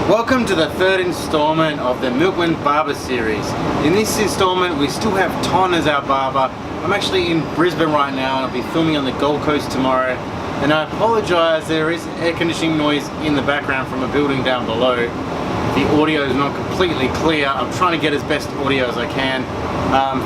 Welcome to the third installment of the Milkman Barber series. In this installment we still have Ton as our barber. I'm actually in Brisbane right now and I'll be filming on the Gold Coast tomorrow. And I apologise, there is air conditioning noise in the background from a building down below. The audio is not completely clear. I'm trying to get as best audio as I can.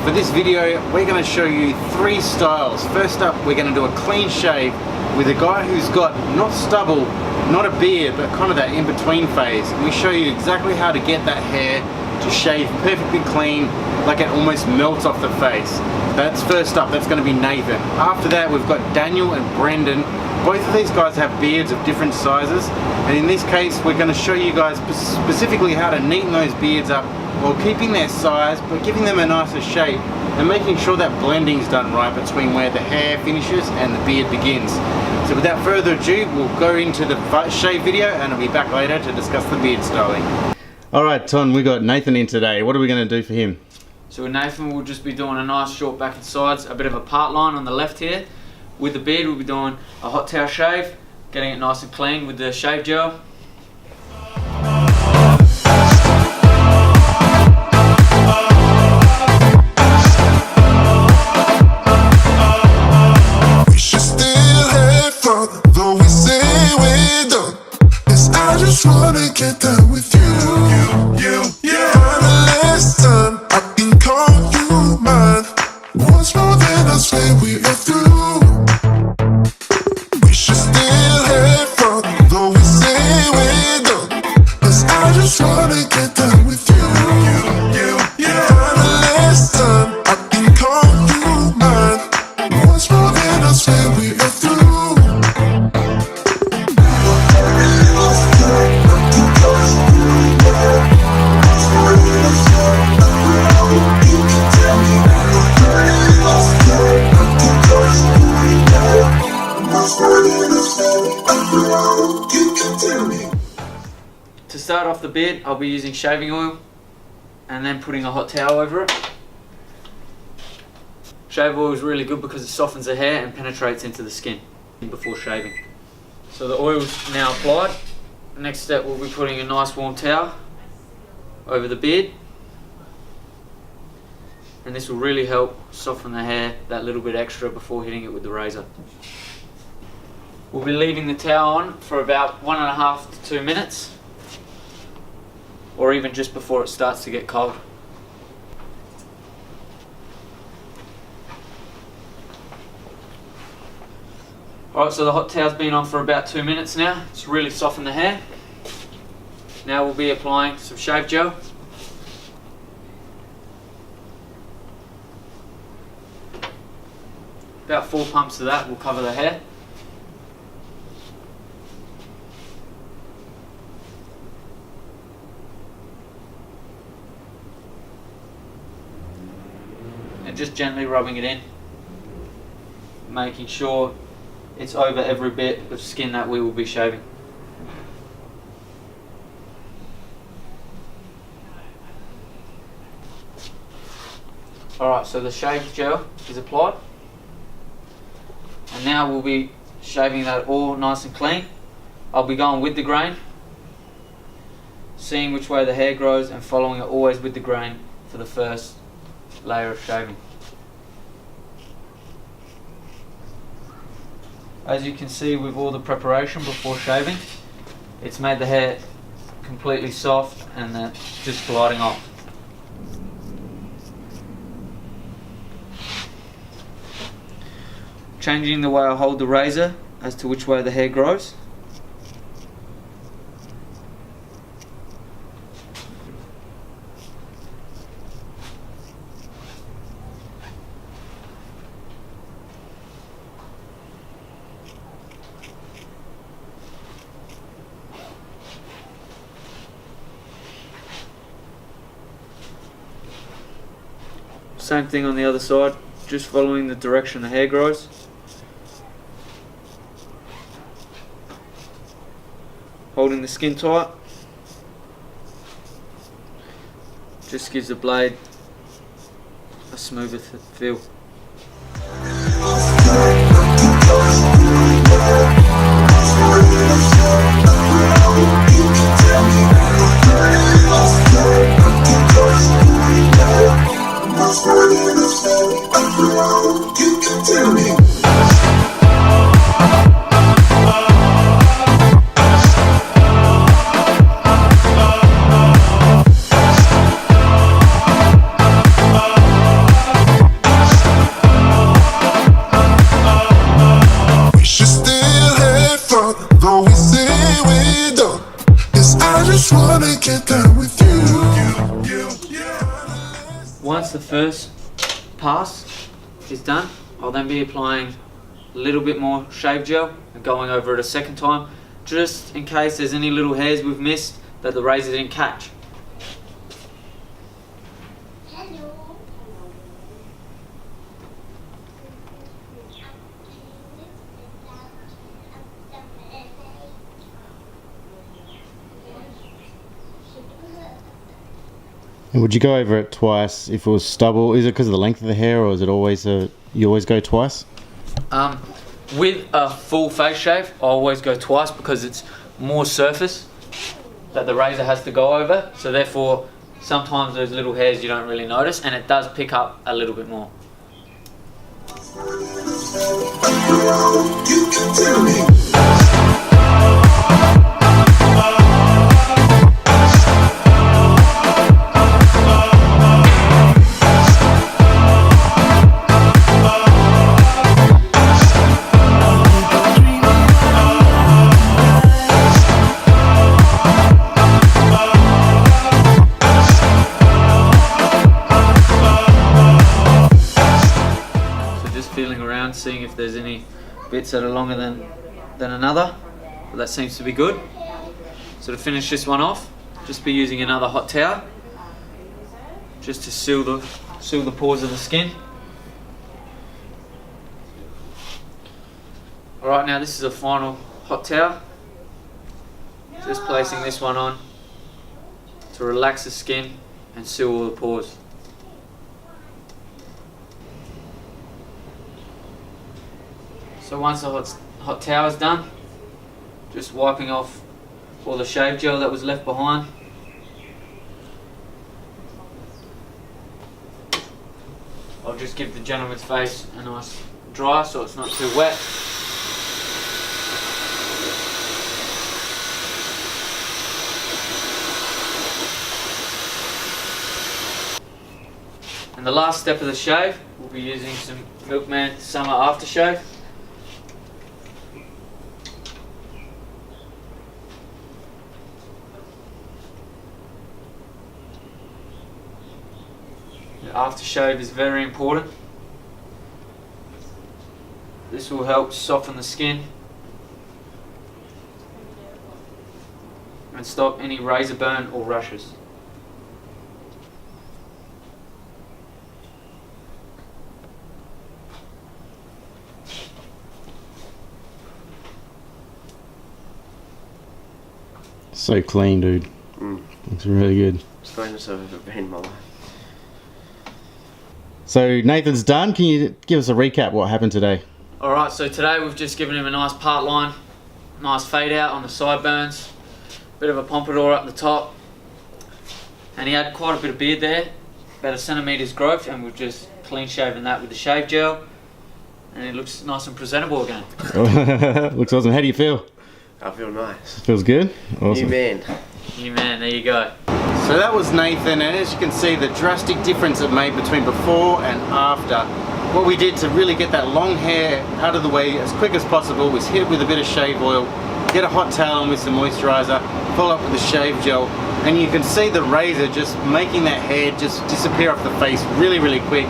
For this video we're going to show you 3 styles. First up, we're going to do a clean shave with a guy who's got not stubble, not a beard, but kind of that in-between phase. And we show you exactly how to get that hair to shave perfectly clean, like it almost melts off the face. That's first up, that's going to be Nathan. After that we've got Daniel and Brendan. Both of these guys have beards of different sizes, and in this case we're going to show you guys specifically how to neaten those beards up while keeping their size but giving them a nicer shape and making sure that blending is done right between where the hair finishes and the beard begins. So without further ado, we'll go into the shave video and I'll be back later to discuss the beard styling. Alright Ton, we got Nathan in today. What are we going to do for him? So with Nathan we'll just be doing a nice short back and sides, a bit of a part line on the left here. With the beard we'll be doing a hot towel shave, getting it nice and clean with the shave gel. I just wanna get down with you. The last time I can call you mine. Once more than I swear we are through. We should still have fun, though we say we're done. 'Cause I just wanna get down with you. The last time I can call you mine. Once more than I swear we are through. To start off the beard, I'll be using shaving oil and then putting a hot towel over it. Shave oil is really good because it softens the hair and penetrates into the skin before shaving. So the oil's now applied. Next step, we'll be putting a nice warm towel over the beard. And this will really help soften the hair that little bit extra before hitting it with the razor. We'll be leaving the towel on for about 1.5 to 2 minutes, or even just before it starts to get cold. Alright, so the hot towel's been on for about 2 minutes now. It's really softened the hair. Now we'll be applying some shave gel. About 4 pumps of that will cover the hair. And just gently rubbing it in, making sure it's over every bit of skin that we will be shaving. Alright, so the shave gel is applied. And now we'll be shaving that all nice and clean. I'll be going with the grain, seeing which way the hair grows and following it always with the grain for the first layer of shaving. As you can see with all the preparation before shaving, it's made the hair completely soft and just gliding off. Changing the way I hold the razor as to which way the hair grows. Same thing on the other side, just following the direction the hair grows. Holding the skin tight. Just gives the blade a smoother feel. You can tell me first pass is done, I'll then be applying a little bit more shave gel and going over it a second time, just in case there's any little hairs we've missed that the razor didn't catch. And would you go over it twice if it was stubble? Is it because of the length of the hair, or is it always you always go twice? With a full face shave, I always go twice because it's more surface that the razor has to go over. So therefore, sometimes those little hairs you don't really notice, and it does pick up a little bit more. You can tell me. Seeing if there's any bits that are longer than another, but that seems to be good. So to finish this one off, just be using another hot towel just to seal the pores of the skin. Alright, now this is a final hot towel. Just placing this one on to relax the skin and seal all the pores. So once the hot towel is done, just wiping off all the shave gel that was left behind. I'll just give the gentleman's face a nice dry so it's not too wet. And the last step of the shave, we'll be using some Milkman Summer Aftershave. Aftershave is very important. This will help soften the skin and stop any razor burn or rashes. So clean, dude. Looks really good. Strangest I've ever been in my life. So Nathan's done. Can you give us a recap what happened today? Alright, so today we've just given him a nice part line, nice fade out on the sideburns, bit of a pompadour up the top, and he had quite a bit of beard there, about a centimetre's growth, and we've just clean shaven that with the shave gel, and it looks nice and presentable again. Looks awesome. How do you feel? I feel nice. Feels good? Awesome. New man. You man, there you go. So that was Nathan, and as you can see the drastic difference it made between before and after. What we did to really get that long hair out of the way as quick as possible was hit it with a bit of shave oil, get a hot towel on with some moisturizer, follow up with the shave gel, and you can see the razor just making that hair just disappear off the face really, really quick.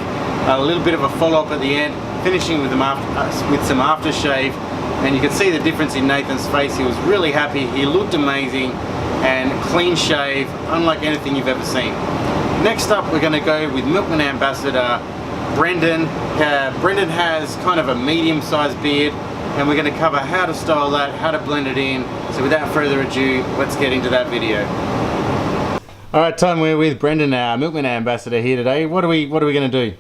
A little bit of a follow-up at the end, finishing with some aftershave, and you can see the difference in Nathan's face. He was really happy, he looked amazing, and clean shave, unlike anything you've ever seen. Next up, we're going to go with Milkman Ambassador Brendan. Brendan has kind of a medium-sized beard, and we're going to cover how to style that, how to blend it in. So without further ado, let's get into that video. Alright Tom, we're with Brendan, Milkman Ambassador here today. What are we going to do?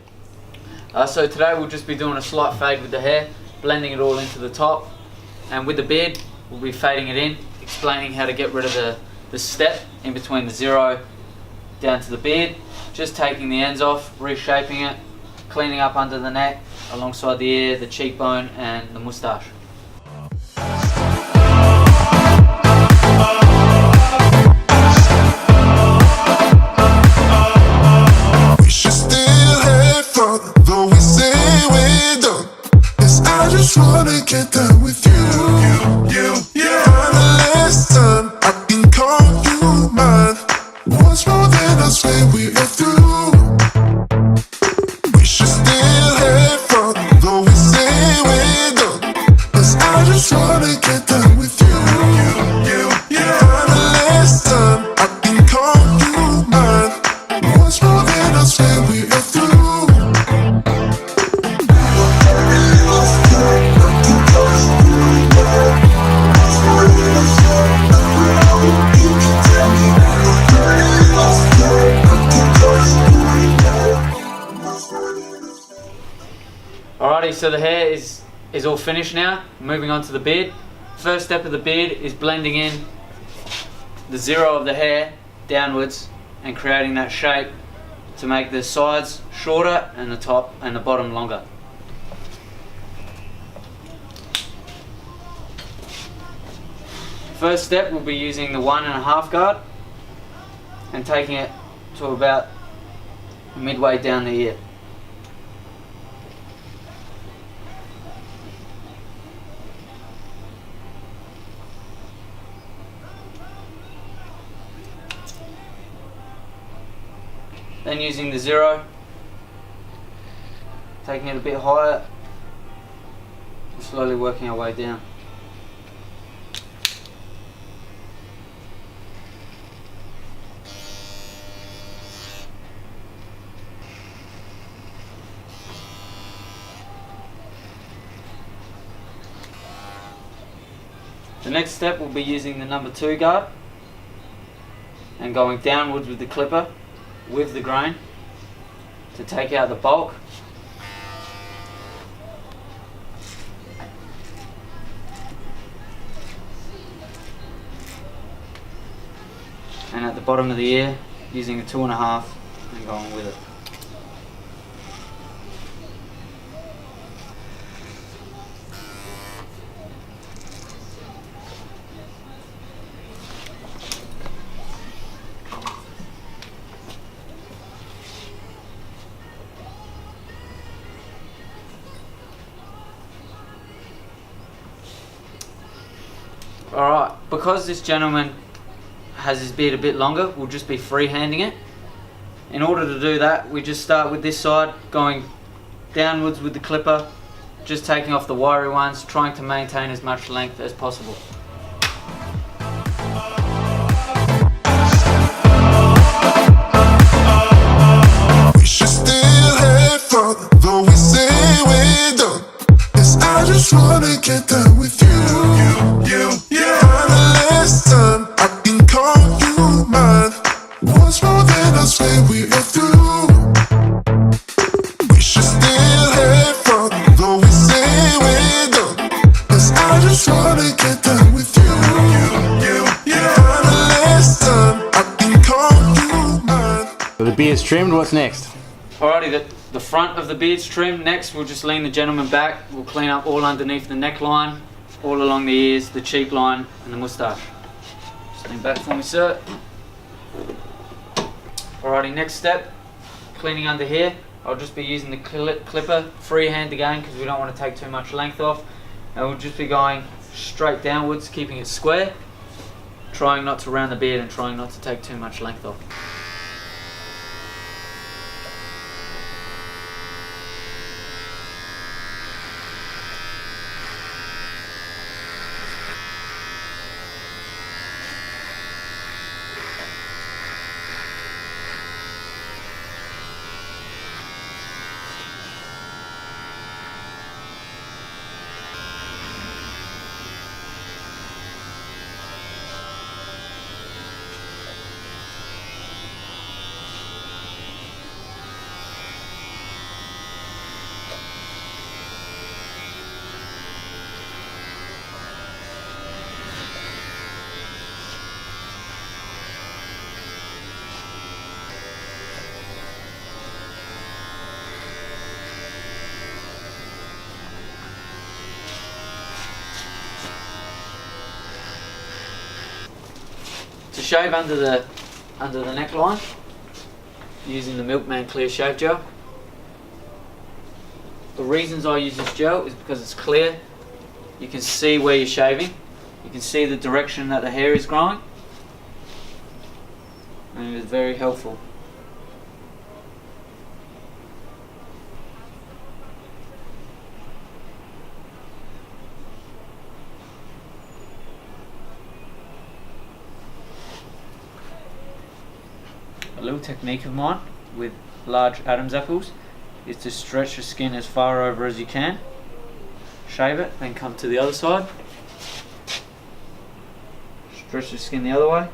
So today we'll just be doing a slight fade with the hair, blending it all into the top, and with the beard we'll be fading it in, explaining how to get rid of the step in between the zero down to the beard, just taking the ends off, reshaping it, cleaning up under the neck, alongside the ear, the cheekbone and the moustache. We should still have fun, though we say we're done. 'Cause I just wanna get done with you. For the last time, I can call you mine. Once more, then I swear we are through. so the hair is all finished now. Moving on to the beard. First step of the beard is blending in the zero of the hair downwards and creating that shape to make the sides shorter and the top and the bottom longer. First step, we'll be using the 1.5 guard and taking it to about midway down the ear. Then using the zero, taking it a bit higher, and slowly working our way down. The next step will be using the number 2 guard and going downwards with the clipper with the grain to take out the bulk. And at the bottom of the ear, using a 2.5 and going with it. Alright, because this gentleman has his beard a bit longer, we'll just be freehanding it. In order to do that, we just start with this side, going downwards with the clipper, just taking off the wiry ones, trying to maintain as much length as possible. We should still have fun, though we say we're done. Yes, I just wanna get done with you. Last time I can call you mine. Once more than I swear we are through. We should still have fun, though we say we're done. Yes, I just wanna get done with you. Last time I can call you mine. So the beard's trimmed, what's next? Alrighty, the front of the beard's trimmed. Next, we'll just lean the gentleman back. We'll clean up all underneath the neckline, all along the ears, the cheek line, and the moustache. Just lean back for me, sir. Alrighty, next step, cleaning under here. I'll just be using the clipper, freehand again, because we don't want to take too much length off. And we'll just be going straight downwards, keeping it square, trying not to round the beard and trying not to take too much length off. To shave under the neckline, using the Milkman clear shave gel. The reasons I use this gel is because it's clear. You can see where you're shaving. You can see the direction that the hair is growing, and it's very helpful. A little technique of mine with large Adam's apples is to stretch the skin as far over as you can, shave it, then come to the other side, stretch the skin the other way,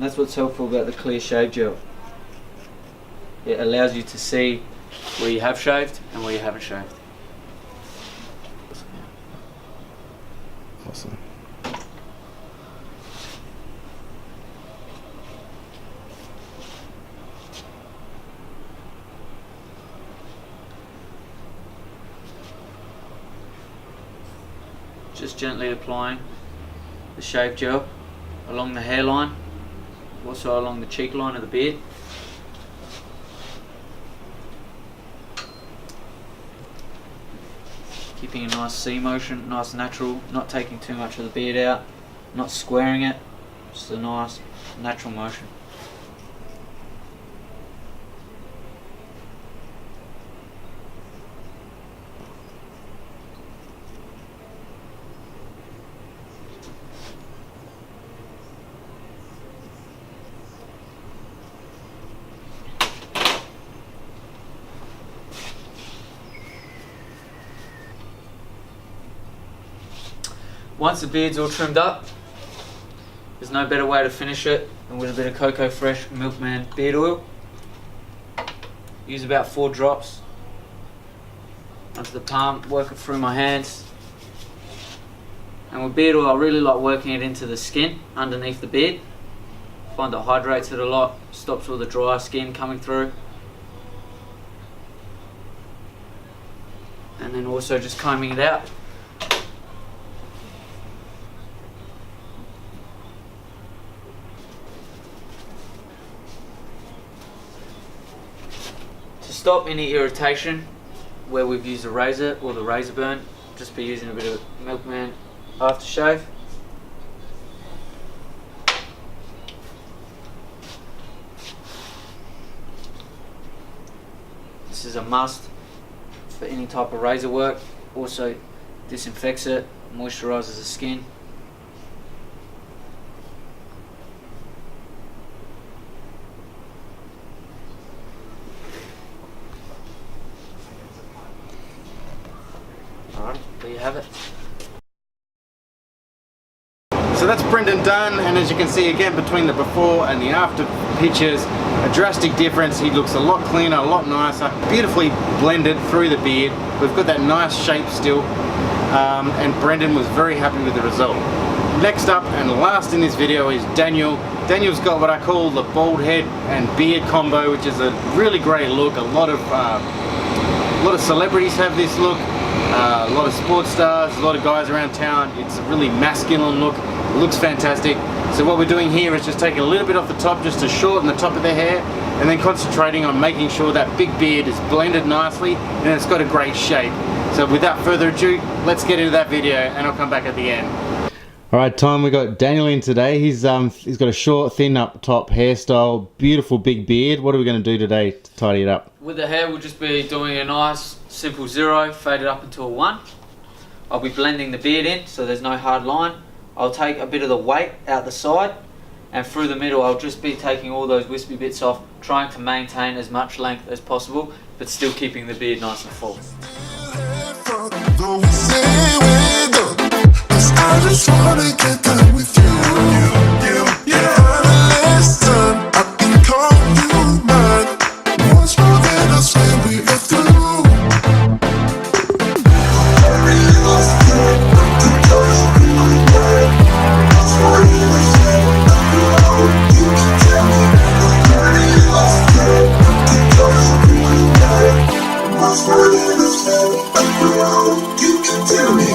And that's what's helpful about the clear shave gel. It allows you to see where you have shaved and where you haven't shaved. Awesome. Just gently applying the shave gel along the hairline, also along the cheek line of the beard. Keeping a nice C motion, nice natural, not taking too much of the beard out, not squaring it, just a nice natural motion. Once the beard's all trimmed up, there's no better way to finish it than with a bit of Cocoa Fresh Milkman beard oil. Use about 4 drops onto the palm, work it through my hands. And with beard oil, I really like working it into the skin underneath the beard. Find it hydrates it a lot, stops all the dry skin coming through. And then also just combing it out. To stop any irritation where we've used a razor or the razor burn, just be using a bit of Milkman Aftershave. This is a must for any type of razor work. Also disinfects it, moisturizes the skin. Alright, there you have it. So that's Brendan done, and as you can see again between the before and the after pictures, a drastic difference. He looks a lot cleaner, a lot nicer, beautifully blended through the beard. We've got that nice shape still, and Brendan was very happy with the result. Next up and last in this video is Daniel. Daniel's got what I call the bald head and beard combo, which is a really great look. A lot of celebrities have this look. A lot of sports stars, a lot of guys around town. It's a really masculine look. It looks fantastic. So what we're doing here is just taking a little bit off the top just to shorten the top of the hair, and then concentrating on making sure that big beard is blended nicely and it's got a great shape. So without further ado, let's get into that video and I'll come back at the end. Alright, Tom, we got Daniel in today. He's got a short, thin up top hairstyle, beautiful big beard. What are we going to do today to tidy it up? With the hair, we'll just be doing a nice simple 0, fade it up into a 1. I'll be blending the beard in so there's no hard line. I'll take a bit of the weight out the side, and through the middle I'll just be taking all those wispy bits off, trying to maintain as much length as possible but still keeping the beard nice and full. I just wanna get done with you. Listen, I can call you mine. Once more than I say we are through. I really lost you. You just really bad. So you say, you can tell me. I really lost you. You just really bad. Once more than I say, you can tell me.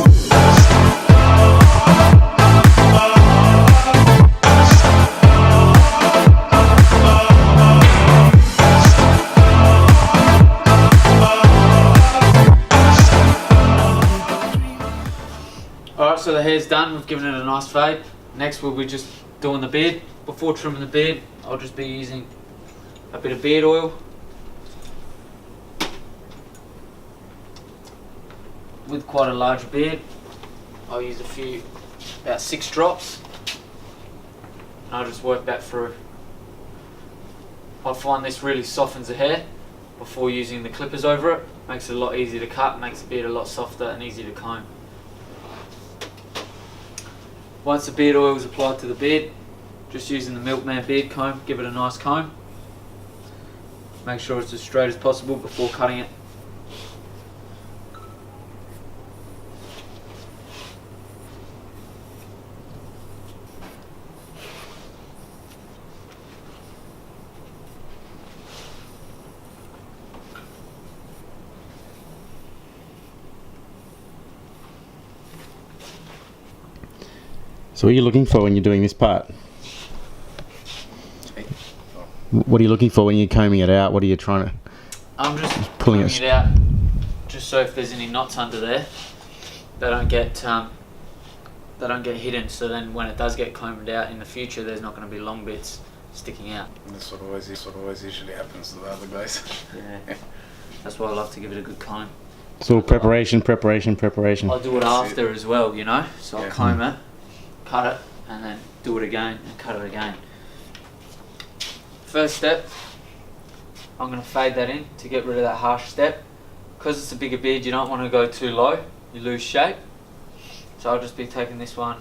Alright, so the hair's done, we've given it a nice fade. Next we'll be just doing the beard. Before trimming the beard, I'll just be using a bit of beard oil. With quite a large beard, I'll use about 6 drops. And I'll just work that through. I find this really softens the hair before using the clippers over it. Makes it a lot easier to cut, makes the beard a lot softer and easier to comb. Once the beard oil is applied to the beard, Just using the Milkman beard comb, give it a nice comb. Make sure it's as straight as possible before cutting it. So what are you looking for when you're doing this part? What are you looking for when you're combing it out? What are you trying to... I'm just pulling pulling it out, just so if there's any knots under there, they don't get hidden. So then when it does get combed out in the future, there's not going to be long bits sticking out. This what always usually happens to the other guys. Yeah, that's why I love to give it a good comb. So preparation. I'll do it after as well, you know. So I'll Yeah. comb it, cut it, and then do it again and cut it again. First step, I'm going to fade that in to get rid of that harsh step. Because it's a bigger beard, you don't want to go too low, you lose shape. So I'll just be taking this one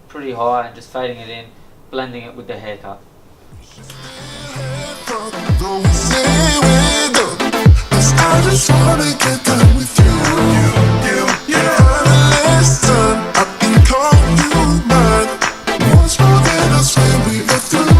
pretty high and just fading it in, blending it with the haircut. Though we say we're done, 'cause I just wanna get done with you. Finally, son, I can call you mine. Once more than I swear we are through.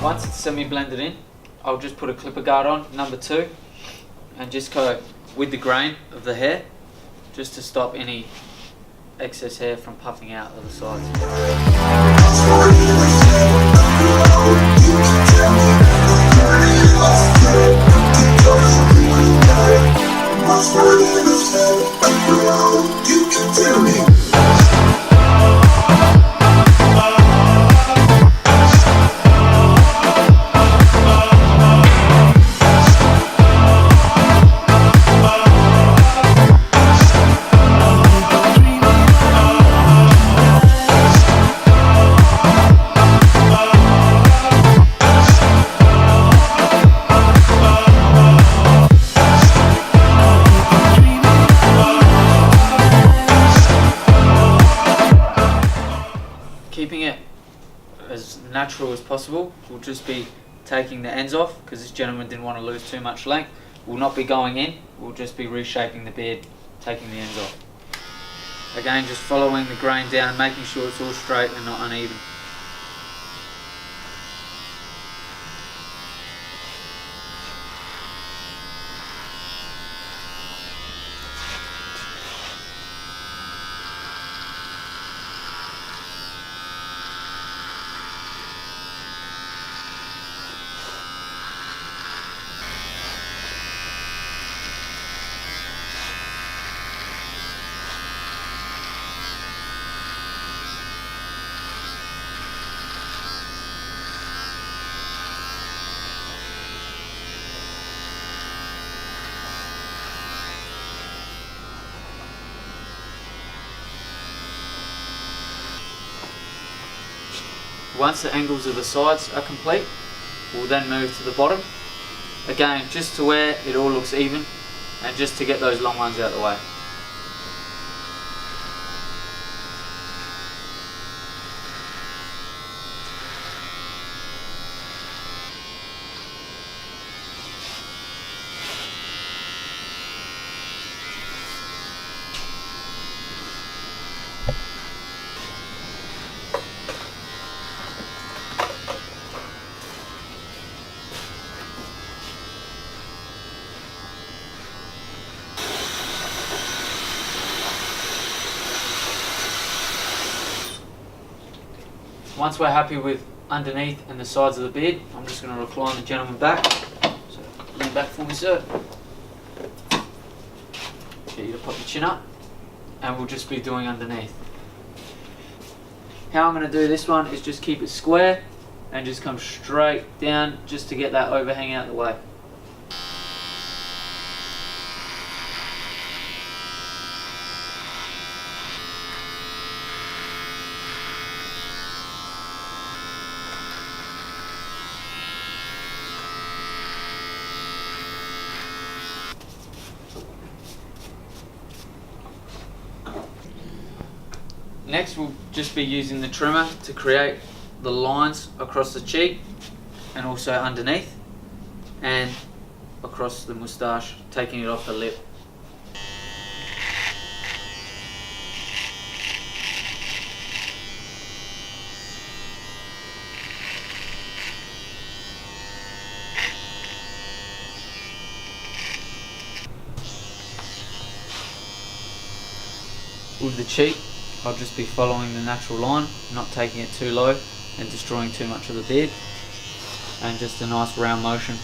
Once it's semi-blended in, I'll just put a clipper guard on, number 2, and just go with the grain of the hair, just to stop any excess hair from puffing out of the sides. Keeping it as natural as possible, we'll just be taking the ends off because this gentleman didn't want to lose too much length. We'll not be going in, we'll just be reshaping the beard, taking the ends off. Again, just following the grain down, making sure it's all straight and not uneven. Once the angles of the sides are complete, we'll then move to the bottom. Again, just to where it all looks even and just to get those long ones out of the way. Once we're happy with underneath and the sides of the beard, I'm just going to recline the gentleman back. So lean back for me, sir. Get you to pop your chin up, and we'll just be doing underneath. How I'm going to do this one is just keep it square and just come straight down just to get that overhang out of the way. Next we'll just be using the trimmer to create the lines across the cheek and also underneath and across the moustache, taking it off the lip. With the cheek, I'll just be following the natural line, not taking it too low and destroying too much of the beard, and just a nice round motion.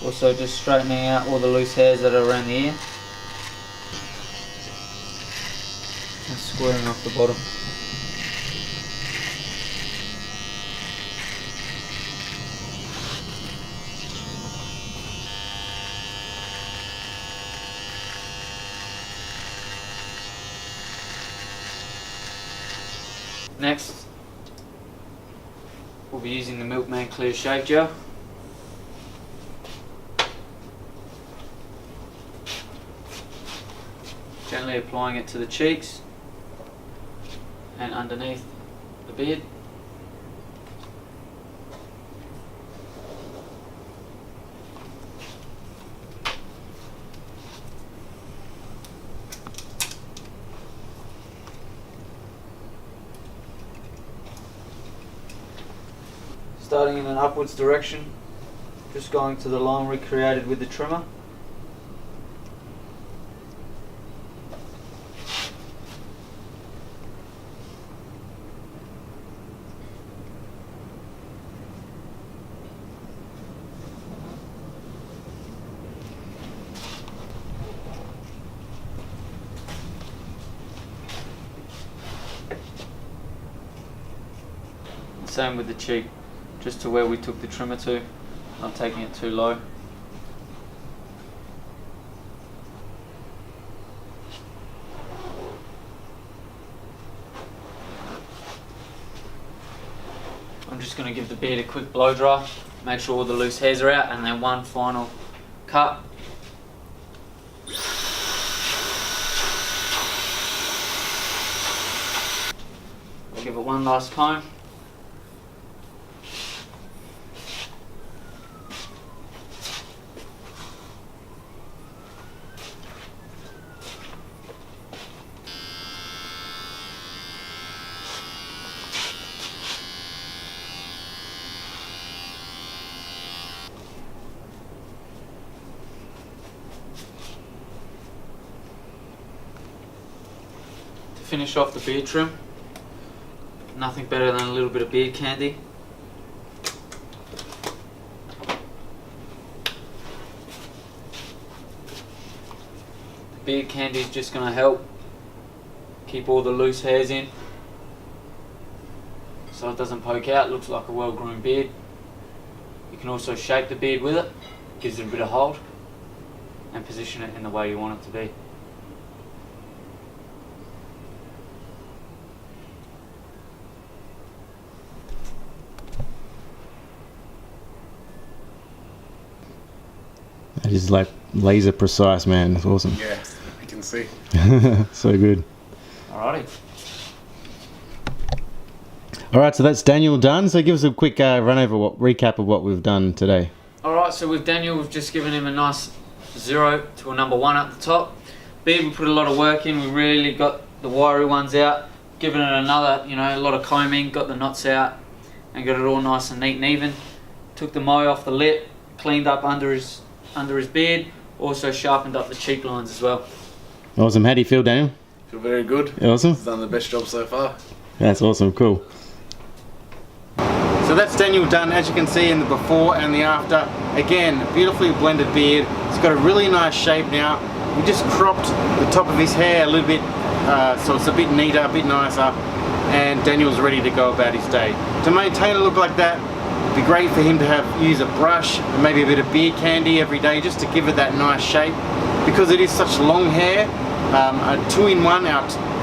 Also just straightening out all the loose hairs that are around the ear and squaring off the bottom. Next, we'll be using the Milkman Clear Shave Gel. Gently applying it to the cheeks and underneath the beard. Starting in an upwards direction, just going to the line we created with the trimmer. Same with the cheek, just to where we took the trimmer to, not taking it too low. I'm just going to give the beard a quick blow dry, make sure all the loose hairs are out, and then one final cut. I'll give it one last comb. Finish off the beard trim. Nothing better than a little bit of beard candy. The beard candy is just going to help keep all the loose hairs in so it doesn't poke out. It looks like a well-groomed beard. You can also shape the beard with it, gives it a bit of hold, and position it in the way you want it to be. That is like laser precise, man. That's awesome. Yeah, I can see. So good. Alrighty. Alright, so that's Daniel done. So give us a quick recap of what we've done today. Alright, so with Daniel, we've just given him a nice 0 to a number 1 at the top. Beard, we put a lot of work in. We really got the wiry ones out, given it another, a lot of combing, got the knots out, and got it all nice and neat and even. Took the mow off the lip, cleaned up under his beard, also sharpened up the cheek lines as well. Awesome. How do you feel, Daniel? Feel very good. Awesome. He's done the best job so far. That's awesome. Cool. So that's Daniel done, as you can see in the before and the after. Again, beautifully blended beard. It's got a really nice shape now. We just cropped the top of his hair a little bit, so it's a bit neater, a bit nicer, and Daniel's ready to go about his day. To maintain a look like that, it'd be great for him to use a brush and maybe a bit of beard candy every day just to give it that nice shape. because it is such long hair, a 2-in-1,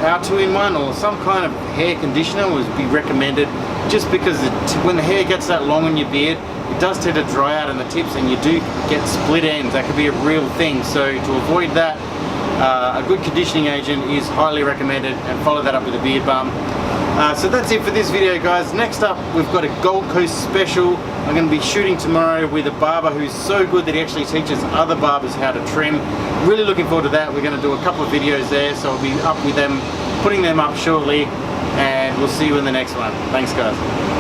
our 2-in-1 or some kind of hair conditioner would be recommended, just because when the hair gets that long on your beard, it does tend to dry out in the tips and you do get split ends. That could be a real thing. So to avoid that, a good conditioning agent is highly recommended, and follow that up with a beard balm. So that's it for this video, guys. Next up, we've got a Gold Coast special. I'm going to be shooting tomorrow with a barber who's so good that he actually teaches other barbers how to trim. Really looking forward to that. We're going to do a couple of videos there, so I'll be up with them, putting them up shortly, and we'll see you in the next one. Thanks, guys.